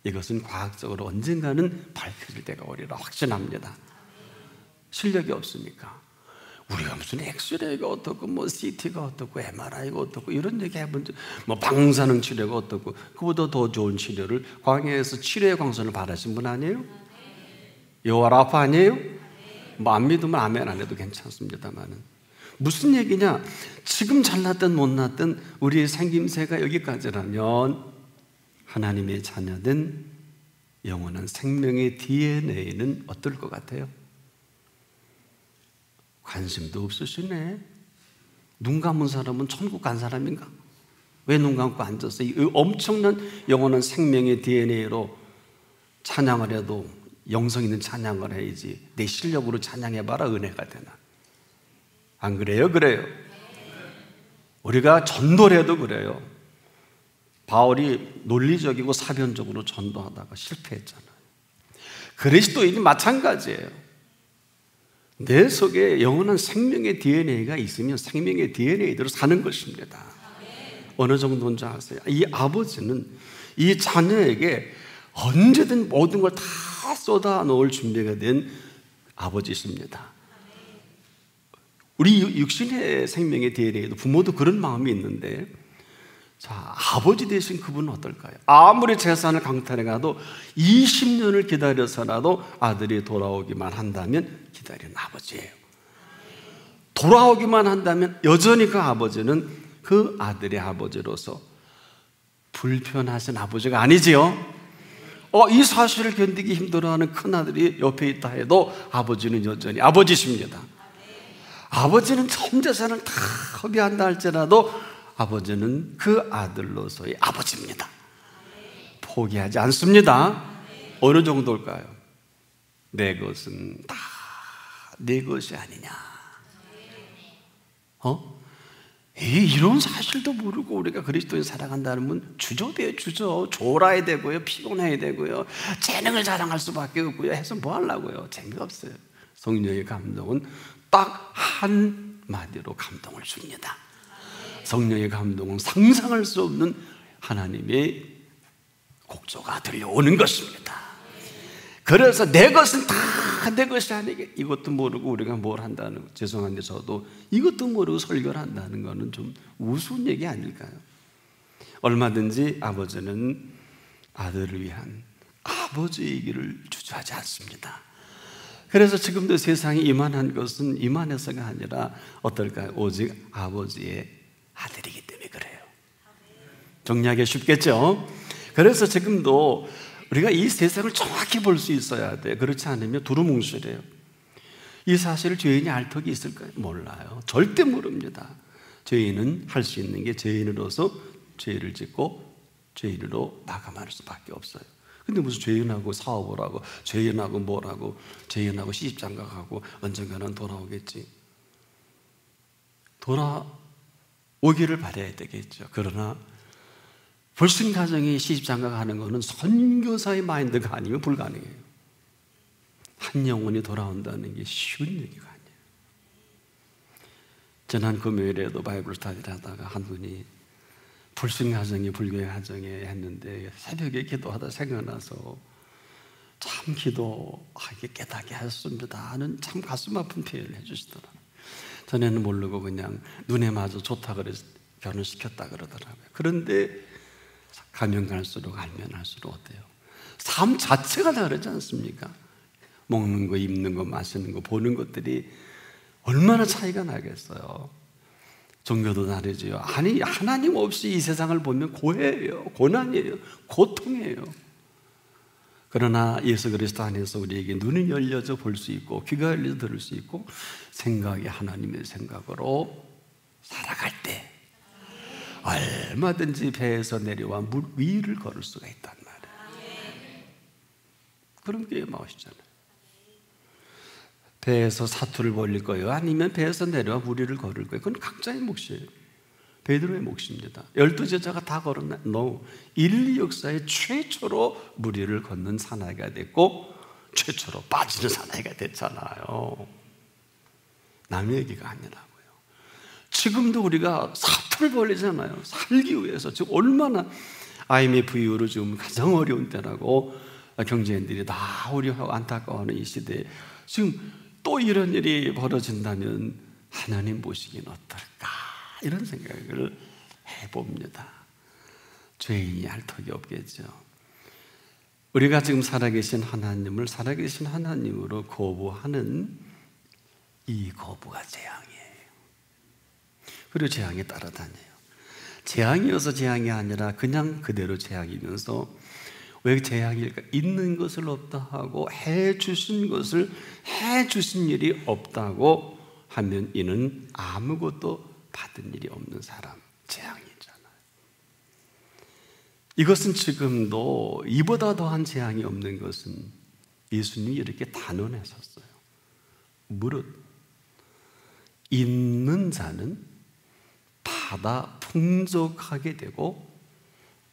이것은 과학적으로 언젠가는 밝혀질 때가 오리라 확신합니다. 실력이 없으니까. 우리가 무슨 엑스레이가 어떻고 뭐 CT가 어떻고 MRI가 어떻고 이런 얘기 해본 적, 뭐 방사능 치료가 어떻고 그보다 더 좋은 치료를 광야에서 치료의 광선을 받으신 분 아니에요? 여호와 라파 아니에요? 뭐 안 믿으면 아멘 안 해도 괜찮습니다만은 무슨 얘기냐? 지금 잘났든 못났든 우리의 생김새가 여기까지라면 하나님의 자녀된 영원한 생명의 DNA는 어떨 것 같아요? 관심도 없으시네. 눈 감은 사람은 천국 간 사람인가? 왜 눈 감고 앉았어? 이 엄청난 영원한 생명의 DNA로 찬양을 해도 영성 있는 찬양을 해야지 내 실력으로 찬양해봐라 은혜가 되나? 안 그래요? 그래요. 우리가 전도를 해도 그래요. 바울이 논리적이고 사변적으로 전도하다가 실패했잖아요. 그리스도인이 마찬가지예요. 내 속에 영원한 생명의 DNA가 있으면 생명의 DNA대로 사는 것입니다. 어느 정도인지 아세요? 이 아버지는 이 자녀에게 언제든 모든 걸 다 쏟아 놓을 준비가 된 아버지십니다. 우리 육신의 생명의 DNA도 부모도 그런 마음이 있는데 자, 아버지 되신 그분은 어떨까요? 아무리 재산을 강탈해 가도 20년을 기다려서라도 아들이 돌아오기만 한다면 기다리는 아버지예요. 돌아오기만 한다면 여전히 그 아버지는 그 아들의 아버지로서 불편하신 아버지가 아니지요. 이 사실을 견디기 힘들어하는 큰아들이 옆에 있다 해도 아버지는 여전히 아버지십니다. 아버지는 전 재산을 다 허비한다 할지라도 아버지는 그 아들로서의 아버지입니다. 포기하지 않습니다. 어느 정도일까요? 내 것은 다 내 것이 아니냐. 이런 사실도 모르고 우리가 그리스도인 살아간다는 건 주저돼요. 졸아야 되고요, 피곤해야 되고요, 재능을 자랑할 수밖에 없고요 해서 뭐 하려고요? 재미없어요. 성령의 감동은 딱 한마디로 감동을 줍니다. 성령의 감동은 상상할 수 없는 하나님의 곡조가 들려오는 것입니다. 그래서 내 것은 다 내 것이 아니게 이것도 모르고 우리가 뭘 한다는, 죄송한데 저도 이것도 모르고 설교를 한다는 것은 좀 우스운 얘기 아닐까요? 얼마든지 아버지는 아들을 위한 아버지의 길을 주저하지 않습니다. 그래서 지금도 세상에 이만한 것은 이만해서가 아니라 어떨까요? 오직 아버지의 아들이기 때문에 그래요. 정리하기 쉽겠죠? 그래서 지금도 우리가 이 세상을 정확히 볼 수 있어야 돼. 그렇지 않으면 두루뭉술해요. 이 사실을 죄인이 알 턱이 있을까요? 몰라요. 절대 모릅니다. 죄인은 할 수 있는 게 죄인으로서 죄를 짓고 죄인으로 나가말 수밖에 없어요. 근데 무슨 죄인하고 사업을 하고 죄인하고 뭐라고 죄인하고 시집장가가고 언젠가는 돌아오겠지. 돌아오기를 바라야 되겠죠. 그러나 불신가정이 시집장가가는 것은 선교사의 마인드가 아니면 불가능해요. 한 영혼이 돌아온다는 게 쉬운 얘기가 아니에요. 지난 금요일에도 바이블 스터디를 하다가 한 분이 불신가정이 불교의 가정에 했는데 새벽에 기도하다 생각나서 참 기도하게 깨닫게 했습니다 하는 참 가슴 아픈 표현을 해주시더라고요. 전에는 모르고 그냥 눈에 맞아 좋다 그래서 결혼시켰다 그러더라고요. 그런데 가면 갈수록 알면 알수록 어때요? 삶 자체가 다르지 않습니까? 먹는 거, 입는 거, 마시는 거, 보는 것들이 얼마나 차이가 나겠어요. 종교도 다르지요. 아니, 하나님 없이 이 세상을 보면 고해예요, 고난이에요, 고통이에요. 그러나 예수 그리스도 안에서 우리에게 눈이 열려져 볼 수 있고 귀가 열려져 들을 수 있고 생각이 하나님의 생각으로 살아갈 때 얼마든지 배에서 내려와 물 위를 걸을 수가 있단 말이에요. 그런 게 멋있잖아요. 배에서 사투를 벌릴 거예요? 아니면 배에서 내려와 물 위를 걸을 거예요? 그건 각자의 몫이에요. 베드로의 몫입니다. 12제자가 다 걸었나? No. 인류 역사의 최초로 물 위를 걷는 사나이가 됐고 최초로 빠지는 사나이가 됐잖아요. 남의 얘기가 아니라고요. 지금도 우리가 사투를 벌리잖아요. 살기 위해서. 지금 얼마나 IMF 이후로 지금 가장 어려운 때라고 경제인들이 다 우려하고 안타까워하는 이 시대에 지금 또 이런 일이 벌어진다면 하나님 보시기엔 어떨까? 이런 생각을 해봅니다. 죄인이 할 턱이 없겠죠. 우리가 지금 살아계신 하나님을 살아계신 하나님으로 거부하는 이 거부가 재앙이에요. 그리고 재앙에 따라다녀요. 재앙이어서 재앙이 아니라 그냥 그대로 재앙이면서 왜 재앙일까? 있는 것을 없다 하고 해주신 것을 해주신 일이 없다고 하면 이는 아무것도 받은 일이 없는 사람, 재앙이잖아요. 이것은 지금도 이보다 더한 재앙이 없는 것은 예수님이 이렇게 단언하셨어요. 무릇 있는 자는 받아 풍족하게 되고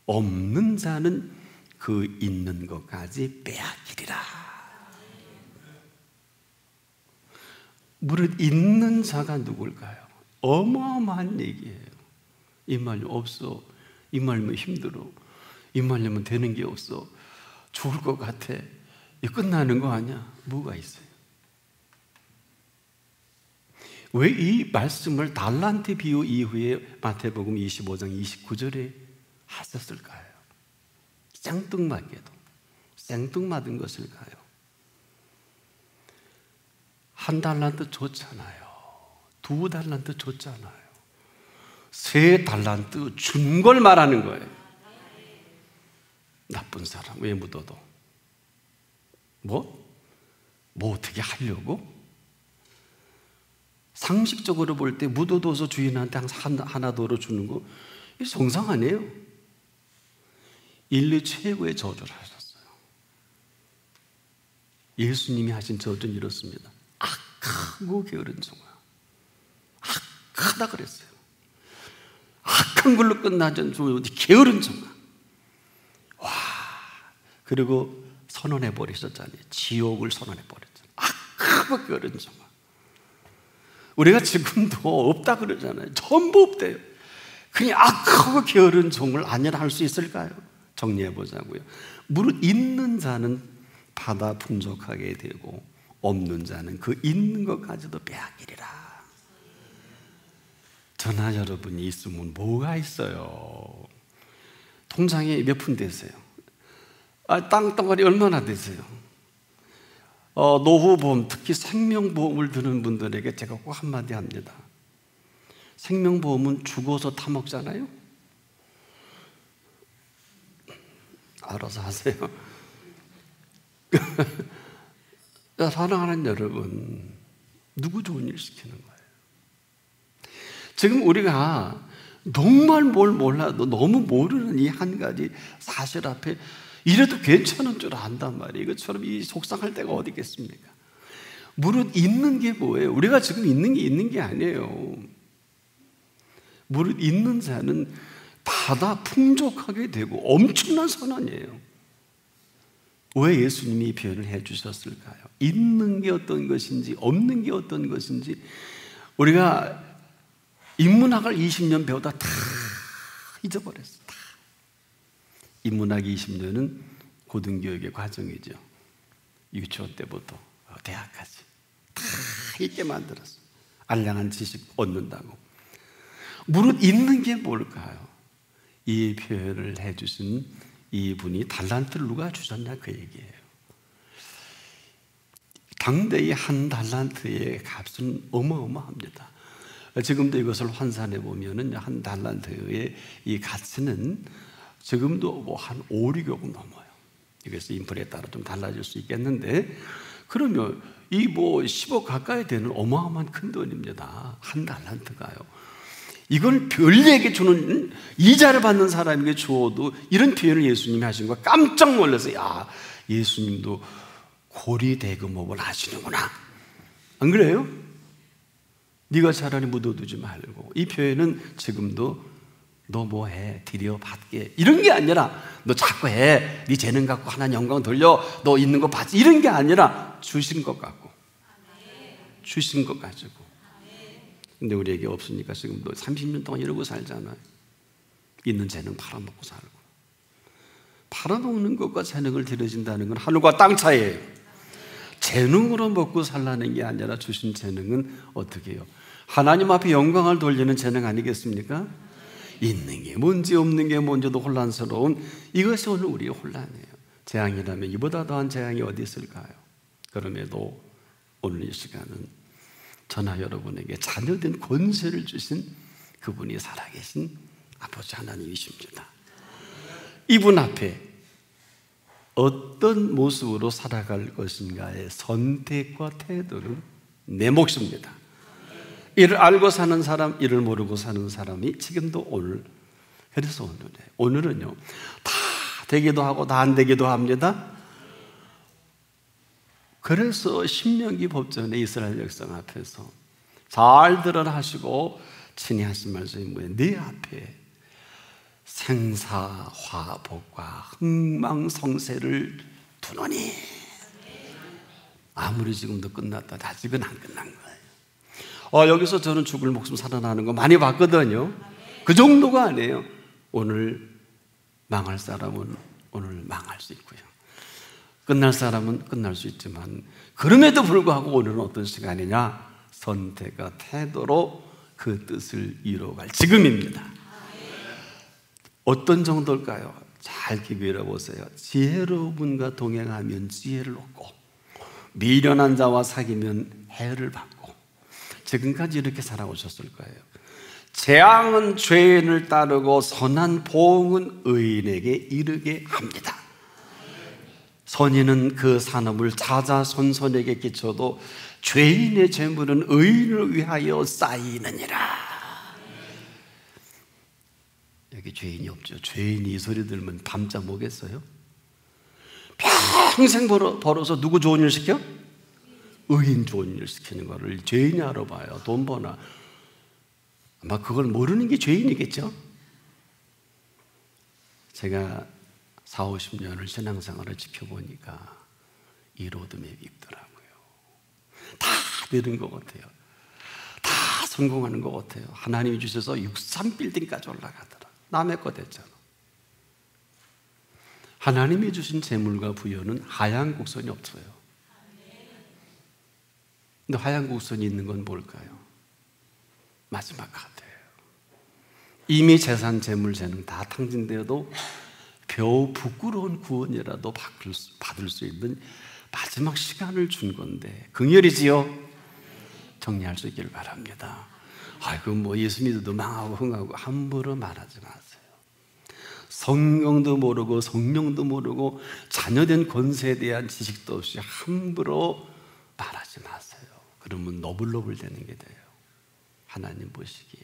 없는 자는 그 있는 것까지 빼앗기리라. 무릇 있는 자가 누굴까요? 어마어마한 얘기예요. 이 말이 없어, 이 말이면 힘들어, 이 말이면 되는 게 없어, 죽을 것 같아, 이 끝나는 거 아니야? 뭐가 있어요? 왜 이 말씀을 달란트 비유 이후에 마태복음 25장 29절에 하셨을까요? 생뚱맞게도 생뚱맞은 것일까요? 한 달란트 줬잖아요. 2달란트 줬잖아요. 3달란트 준 걸 말하는 거예요. 나쁜 사람 왜 묻어도? 뭐 어떻게 하려고? 상식적으로 볼 때 묻어둬서 주인한테 항상 하나 더러 주는 거 정상 아니에요. 인류 최고의 저주를 하셨어요. 예수님이 하신 저주는 이렇습니다. 악하고 게으른 종아. 악하다 그랬어요. 악한 걸로 끝나지 게으른 종아. 와, 그리고 선언해 버리셨잖아요. 지옥을 선언해 버렸잖아요. 악하고 게으른 종아. 우리가 지금도 없다 그러잖아요. 전부 없대요. 그냥 악하고 게으른 종을 아니라 할 수 있을까요? 정리해 보자고요. 무릇 있는 자는 받아 풍족하게 되고 없는 자는 그 있는 것까지도 빼앗기리라. 저나 여러분이 있으면 뭐가 있어요? 통장에 몇 푼 되세요? 땅덩어리 얼마나 되세요? 노후보험, 특히 생명보험을 드는 분들에게 제가 꼭 한마디 합니다. 생명보험은 죽어서 타먹잖아요? 알아서 하세요. 사랑하는 여러분, 누구 좋은 일 시키는 거예요? 지금 우리가 정말 뭘 몰라도 너무 모르는 이 한 가지 사실 앞에 이래도 괜찮은 줄 안단 말이에요. 이것처럼 이 속상할 때가 어디 있겠습니까? 무릇 있는 게 뭐예요? 우리가 지금 있는 게 아니에요. 무릇 있는 자는 받아 풍족하게 되고 엄청난 선언이에요. 왜 예수님이 이 표현을 해주셨을까요? 있는 게 어떤 것인지 없는 게 어떤 것인지 우리가 인문학을 20년 배우다 다 잊어버렸어요. 다. 인문학 20년은 고등교육의 과정이죠. 유치원 때부터 대학까지 다 잊게 만들었어요. 알량한 지식 얻는다고. 무릇 있는 게 뭘까요? 이 표현을 해주신 이분이 달란트를 누가 주셨냐 그 얘기예요. 당대의 한 달란트의 값은 어마어마합니다. 지금도 이것을 환산해 보면은 한 달란트의 이 가치는 지금도 뭐 한 5, 6억 넘어요. 이것이 인플레에 따라 좀 달라질 수 있겠는데, 그러면 이 뭐 10억 가까이 되는 어마어마한 큰 돈입니다. 한 달란트가요. 이걸 별에게 주는, 이자를 받는 사람에게 주어도 이런 표현을 예수님이 하신 거 깜짝 놀라서, 야, 예수님도 고리대금업을 하시는구나. 안 그래요? 네가 차라리 묻어두지 말고. 이 표현은 지금도 너 뭐 해? 드려 받게. 이런 게 아니라 너 자꾸 해. 네 재능 갖고 하나님 영광 돌려. 너 있는 거 받지. 이런 게 아니라 주신 것 갖고. 주신 것 가지고. 근데 우리에게 없으니까 지금도 30년 동안 이러고 살잖아요. 있는 재능 팔아먹고 살고. 팔아먹는 것과 재능을 들여진다는 건 하늘과 땅 차이예요. 재능으로 먹고 살라는 게 아니라 주신 재능은 어떻게 해요? 하나님 앞에 영광을 돌리는 재능 아니겠습니까? 있는 게 뭔지 없는 게 뭔지도 혼란스러운, 이것이 오늘 우리의 혼란이에요. 재앙이라면 이보다 더한 재앙이 어디 있을까요? 그럼에도 오늘 이 시간은 저나 여러분에게 자녀된 권세를 주신 그분이 살아계신 아버지 하나님이십니다. 이분 앞에 어떤 모습으로 살아갈 것인가의 선택과 태도는 내 몫입니다. 이를 알고 사는 사람, 이를 모르고 사는 사람이 지금도 오늘, 그래서 오늘은요, 다 되기도 하고 다 안 되기도 합니다. 그래서 신명기 법전에 이스라엘 백성 앞에서 잘 들으라 하시고 친히 하신 말씀이 뭐예요? 내 앞에 생사화복과 흥망성쇠를 두노니. 아무리 지금도 끝났다, 아직은 안 끝난 거예요. 여기서 저는 죽을 목숨 살아나는 거 많이 봤거든요. 그 정도가 아니에요. 오늘 망할 사람은 오늘 망할 수 있고요, 끝날 사람은 끝날 수 있지만, 그럼에도 불구하고 오늘은 어떤 시간이냐? 선택과 태도로 그 뜻을 이루어갈 지금입니다. 어떤 정도일까요? 잘 기별해 보세요. 지혜로운 분과 동행하면 지혜를 얻고, 미련한 자와 사귀면 해를 받고. 지금까지 이렇게 살아오셨을 거예요. 재앙은 죄인을 따르고 선한 보응은 의인에게 이르게 합니다. 선인은 그 산업을 자자손손에게 끼쳐도 죄인의 재물은 의인을 위하여 쌓이느니라. 여기 죄인이 없죠. 죄인이 이 소리 들으면 밤잠 오겠어요? 평생 벌어서 누구 좋은 일 시켜? 의인 좋은 일 시키는 거를 죄인이 알아봐요. 돈 버나. 아마 그걸 모르는 게 죄인이겠죠? 제가 40, 50년을 신앙생활을 지켜보니까 이 로드맵이 있더라고요. 다 되는 것 같아요. 다 성공하는 것 같아요. 하나님이 주셔서 63빌딩까지 올라가더라. 남의 거 됐잖아. 하나님이 주신 재물과 부여는 하얀 곡선이 없어요. 근데 하얀 곡선이 있는 건 뭘까요? 마지막 카드예요. 이미 재산, 재물, 재능 다 탕진되어도 겨우 부끄러운 구원이라도 받을 수 있는 마지막 시간을 준 건데, 긍휼이지요? 정리할 수 있기를 바랍니다. 아이고 뭐 예수 믿어도 망하고 흥하고 함부로 말하지 마세요. 성경도 모르고 성령도 모르고 자녀된 권세에 대한 지식도 없이 함부로 말하지 마세요. 그러면 너블너블 되는 게 돼요. 하나님 보시기에.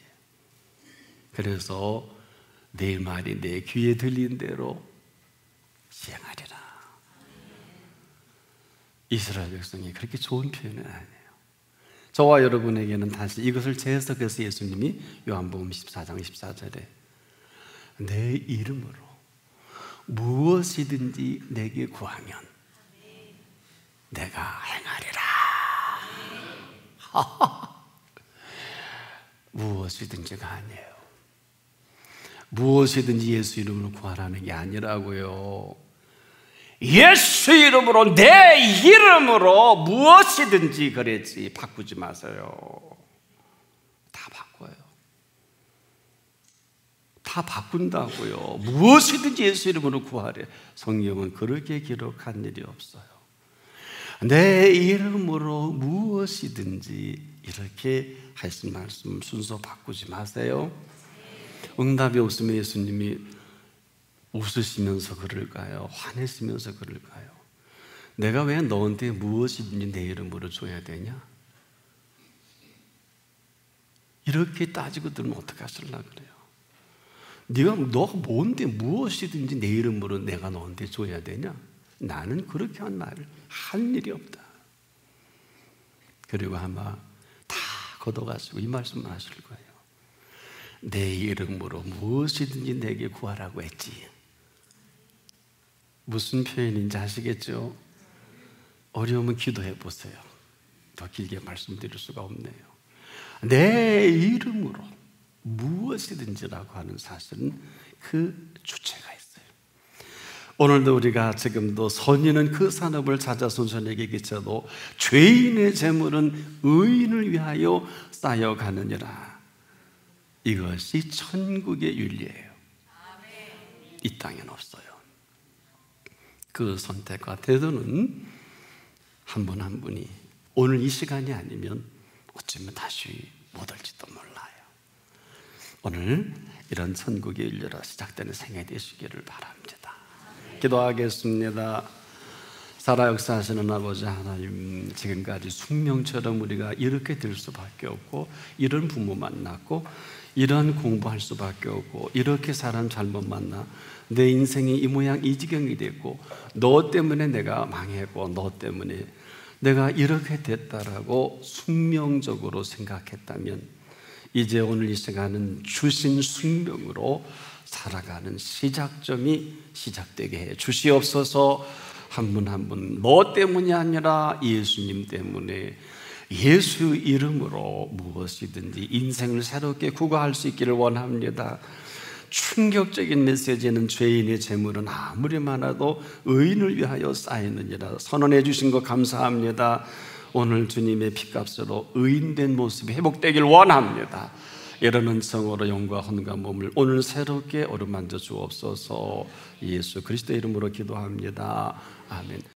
그래서 내 말이 내 귀에 들린 대로 시행하리라. 이스라엘 백성이 그렇게 좋은 표현은 아니에요. 저와 여러분에게는 다시 이것을 재해석해서 예수님이 요한복음 14장 14절에 내 이름으로 무엇이든지 내게 구하면 내가 행하리라. 무엇이든지가 아니에요. 무엇이든지 예수 이름으로 구하라는 게 아니라고요. 예수 이름으로, 내 이름으로 무엇이든지 그랬지. 바꾸지 마세요. 다 바꾼다고요. 무엇이든지 예수 이름으로 구하래. 성경은 그렇게 기록한 일이 없어요. 내 이름으로 무엇이든지 이렇게 하신 말씀 순서 바꾸지 마세요. 응답이 없으면 예수님이 웃으시면서 그럴까요? 화내시면서 그럴까요? 내가 왜 너한테 무엇이든지 내 이름으로 줘야 되냐? 이렇게 따지고 들으면 어떡하실라 그래요? 너가 뭔데 무엇이든지 내 이름으로 내가 너한테 줘야 되냐? 나는 그렇게 한 말을 할 일이 없다. 그리고 아마 다 걷어가시고 이 말씀을 하실 거예요. 내 이름으로 무엇이든지 내게 구하라고 했지. 무슨 표현인지 아시겠죠? 어려우면 기도해 보세요. 더 길게 말씀드릴 수가 없네요. 내 이름으로 무엇이든지라고 하는 사실은 그 주체가 있어요. 오늘도 우리가 지금도 선인은 그 산업을 찾아 손손에게 끼쳐도 죄인의 재물은 의인을 위하여 쌓여가느니라. 이것이 천국의 윤리예요. 이 땅엔 없어요. 그 선택과 태도는 한 분 한 분이 오늘 이 시간이 아니면 어쩌면 다시 못 올지도 몰라요. 오늘 이런 천국의 윤리로 시작되는 생애 되시기를 바랍니다. 기도하겠습니다. 살아 역사하시는 아버지 하나님, 지금까지 숙명처럼 우리가 이렇게 될 수밖에 없고, 이런 부모 만났고, 이런 공부할 수밖에 없고, 이렇게 사람 잘못 만나 내 인생이 이 모양 이 지경이 됐고, 너 때문에 내가 망했고, 너 때문에 내가 이렇게 됐다라고 숙명적으로 생각했다면, 이제 오늘 이 시간은 주신 숙명으로 살아가는 시작점이 시작되게 해 주시옵소서. 한 분 한 분 너 때문이 아니라 예수님 때문에 예수 이름으로 무엇이든지 인생을 새롭게 구가할 수 있기를 원합니다. 충격적인 메시지는 죄인의 재물은 아무리 많아도 의인을 위하여 쌓이느니라 선언해 주신 것 감사합니다. 오늘 주님의 피값으로 의인된 모습이 회복되길 원합니다. 이런 은총으로 영과 혼과 몸을 오늘 새롭게 어루만져 주옵소서. 예수 그리스도 이름으로 기도합니다. 아멘.